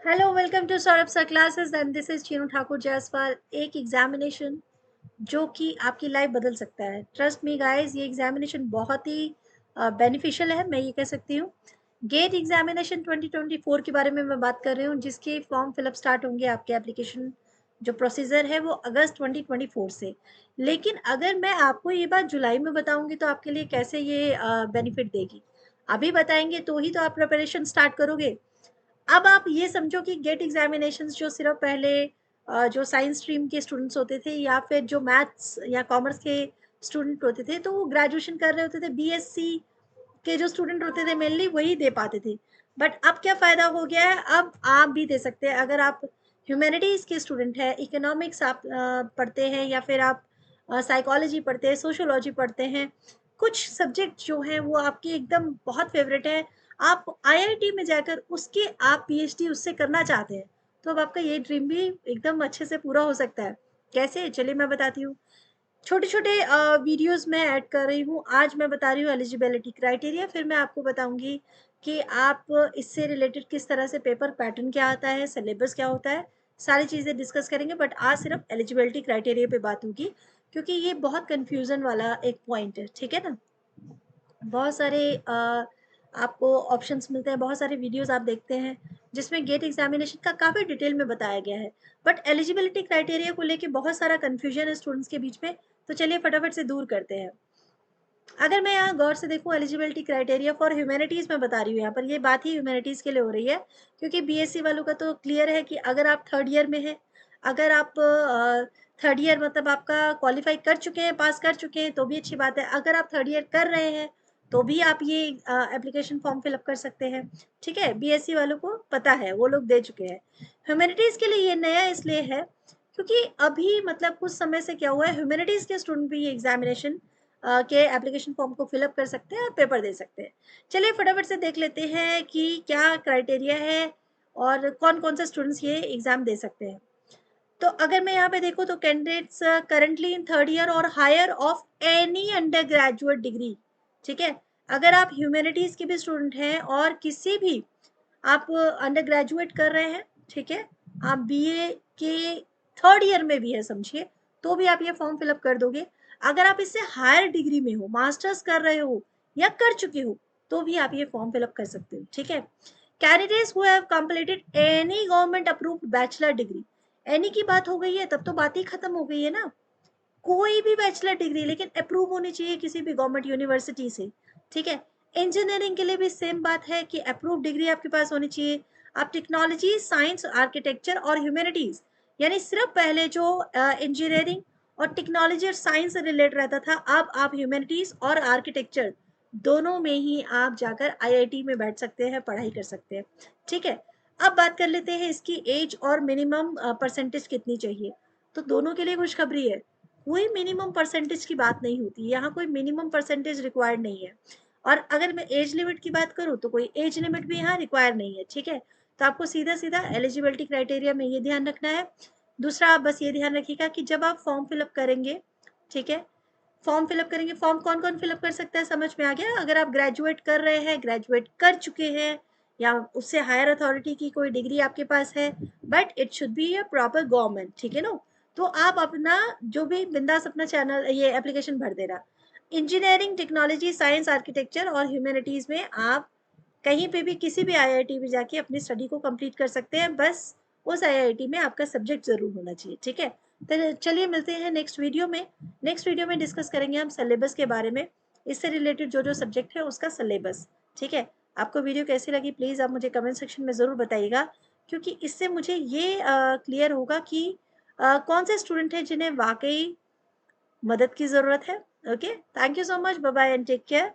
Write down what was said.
Hello, welcome to Saurabh sir classes and this is Chinu Thakur Jaiswal. एक examination जो कि आपकी लाइफ बदल सकता है। ट्रस्ट मी गाइस, ये एग्जामिनेशन बहुत ही बेनिफिशियल है, मैं ये कह सकती हूँ। गेट एग्जामिनेशन 2024 के बारे में मैं बात कर रही हूँ, जिसके फॉर्म फिलअप स्टार्ट होंगे। आपके एप्लीकेशन जो प्रोसीजर है वो अगस्त 2024 से। लेकिन अगर मैं आपको ये बात जुलाई में बताऊंगी तो आपके लिए कैसे ये बेनिफिट देगी, अभी बताएंगे तो ही तो आप प्रिपरेशन स्टार्ट करोगे। अब आप ये समझो कि गेट एग्जामिनेशंस जो सिर्फ पहले जो साइंस स्ट्रीम के स्टूडेंट्स होते थे या फिर जो मैथ्स या कॉमर्स के स्टूडेंट होते थे, तो वो ग्रेजुएशन कर रहे होते थे। बीएससी के जो स्टूडेंट होते थे मेनली वही दे पाते थे। बट अब क्या फ़ायदा हो गया है, अब आप भी दे सकते हैं। अगर आप ह्यूमैनिटीज़ के स्टूडेंट हैं, इकोनॉमिक्स आप पढ़ते हैं, या फिर आप साइकोलॉजी पढ़ते हैं, सोशोलॉजी पढ़ते हैं, कुछ सब्जेक्ट जो हैं वो आपके एकदम बहुत फेवरेट है, आप आईआईटी में जाकर उसके आप पीएचडी उससे करना चाहते हैं, तो अब आपका ये ड्रीम भी एकदम अच्छे से पूरा हो सकता है। कैसे, चलिए मैं बताती हूँ। छोटे छोटे वीडियोस में ऐड कर रही हूँ। आज मैं बता रही हूँ एलिजिबिलिटी क्राइटेरिया, फिर मैं आपको बताऊंगी कि आप इससे रिलेटेड किस तरह से पेपर पैटर्न क्या आता है, सिलेबस क्या होता है, सारी चीज़ें डिस्कस करेंगे। बट आज सिर्फ एलिजिबिलिटी क्राइटेरिया पे बात होगी, क्योंकि ये बहुत कंफ्यूजन वाला एक पॉइंट है, ठीक है ना। बहुत सारे आपको ऑप्शंस मिलते हैं, बहुत सारे वीडियोस आप देखते हैं जिसमें गेट एग्जामिनेशन का काफ़ी डिटेल में बताया गया है। बट एलिजिबिलिटी क्राइटेरिया को लेके बहुत सारा कन्फ्यूजन है स्टूडेंट्स के बीच में, तो चलिए फटाफट से दूर करते हैं। अगर मैं यहाँ गौर से देखूँ, एलिजिबिलिटी क्राइटेरिया फॉर ह्यूमैनिटीज़ में बता रही हूँ, यहाँ पर ये बात ही ह्यूमैनिटीज़ के लिए हो रही है, क्योंकि बीएससी वालों का तो क्लियर है कि अगर आप थर्ड ईयर में हैं, अगर आप थर्ड ईयर मतलब आपका क्वालिफाई कर चुके हैं, पास कर चुके हैं, तो भी अच्छी बात है। अगर आप थर्ड ईयर कर रहे हैं तो भी आप ये एप्लीकेशन फॉर्म फिलअप कर सकते हैं, ठीक है। बीएससी वालों को पता है, वो लोग दे चुके हैं। ह्यूमैनिटीज़ के लिए ये नया इसलिए है क्योंकि अभी मतलब कुछ समय से क्या हुआ है, ह्यूमैनिटीज़ के स्टूडेंट भी ये एग्जामिनेशन के एप्लीकेशन फॉर्म को फिलअप कर सकते हैं और पेपर दे सकते हैं। चलिए फटाफट से देख लेते हैं कि क्या क्राइटेरिया है और कौन कौन से स्टूडेंट्स ये एग्ज़ाम दे सकते हैं। तो अगर मैं यहाँ पे देखूँ तो candidates currently in third year और higher of any undergraduate degree, ठीक है। अगर आप ह्यूमैनिटीज़ के भी स्टूडेंट हैं और किसी भी आप अंडर ग्रेजुएट कर रहे हैं, ठीक है, आप बीए के थर्ड ईयर में भी है समझिए, तो भी आप ये फॉर्म फिलअप कर दोगे। अगर आप इससे हायर डिग्री में हो, मास्टर्स कर रहे हो या कर चुके हो, तो भी आप ये फॉर्म फिलअप कर सकते हो, ठीक है। Candidates who have completed any government approved bachelor degree, any की बात हो गई है तब तो बात ही खत्म हो गई है ना। कोई भी बैचलर डिग्री, लेकिन अप्रूव होनी चाहिए किसी भी गवर्नमेंट यूनिवर्सिटी से, ठीक है। इंजीनियरिंग के लिए भी सेम बात है कि अप्रूव डिग्री आपके पास होनी चाहिए। आप टेक्नोलॉजी, साइंस, आर्किटेक्चर और ह्यूमैनिटीज, यानी सिर्फ पहले जो इंजीनियरिंग और टेक्नोलॉजी और साइंस से रिलेटेड रहता था, अब आप ह्यूमैनिटीज और आर्किटेक्चर दोनों में ही आप जाकर आईआईटी में बैठ सकते हैं, पढ़ाई कर सकते हैं, ठीक है। अब बात कर लेते हैं इसकी एज और मिनिमम परसेंटेज कितनी चाहिए। तो दोनों के लिए खुशखबरी है, कोई मिनिमम परसेंटेज की बात नहीं होती, यहाँ कोई मिनिमम परसेंटेज रिक्वायर्ड नहीं है। और अगर मैं एज लिमिट की बात करूँ तो कोई एज लिमिट भी यहाँ रिक्वायर नहीं है, ठीक है। तो आपको सीधा सीधा एलिजिबिलिटी क्राइटेरिया में ये ध्यान रखना है। दूसरा, आप बस ये ध्यान रखिएगा कि जब आप फॉर्म फिलअप करेंगे, ठीक है, फॉर्म फिलअप करेंगे, फॉर्म कौन कौन फिलअप कर सकता है समझ में आ गया। अगर आप ग्रेजुएट कर रहे हैं, ग्रेजुएट कर चुके हैं, या उससे हायर अथॉरिटी की कोई डिग्री आपके पास है, but it should be a proper government, ठीक है ना। तो आप अपना जो भी बिंदास अपना चैनल ये एप्लीकेशन भर देना। इंजीनियरिंग, टेक्नोलॉजी, साइंस, आर्किटेक्चर और ह्यूमैनिटीज़ में आप कहीं पे भी किसी भी आईआईटी में जाके अपनी स्टडी को कंप्लीट कर सकते हैं, बस उस आईआईटी में आपका सब्जेक्ट ज़रूर होना चाहिए, ठीक है। तो चलिए मिलते हैं नेक्स्ट वीडियो में। नेक्स्ट वीडियो में डिस्कस करेंगे हम सिलेबस के बारे में, इससे रिलेटेड जो जो सब्जेक्ट है उसका सिलेबस, ठीक है। आपको वीडियो कैसी लगी प्लीज़ आप मुझे कमेंट सेक्शन में ज़रूर बताइएगा, क्योंकि इससे मुझे ये क्लियर होगा कि कौन से स्टूडेंट हैं जिन्हें वाकई मदद की ज़रूरत है। Okay, thank you so much, bye bye and take care.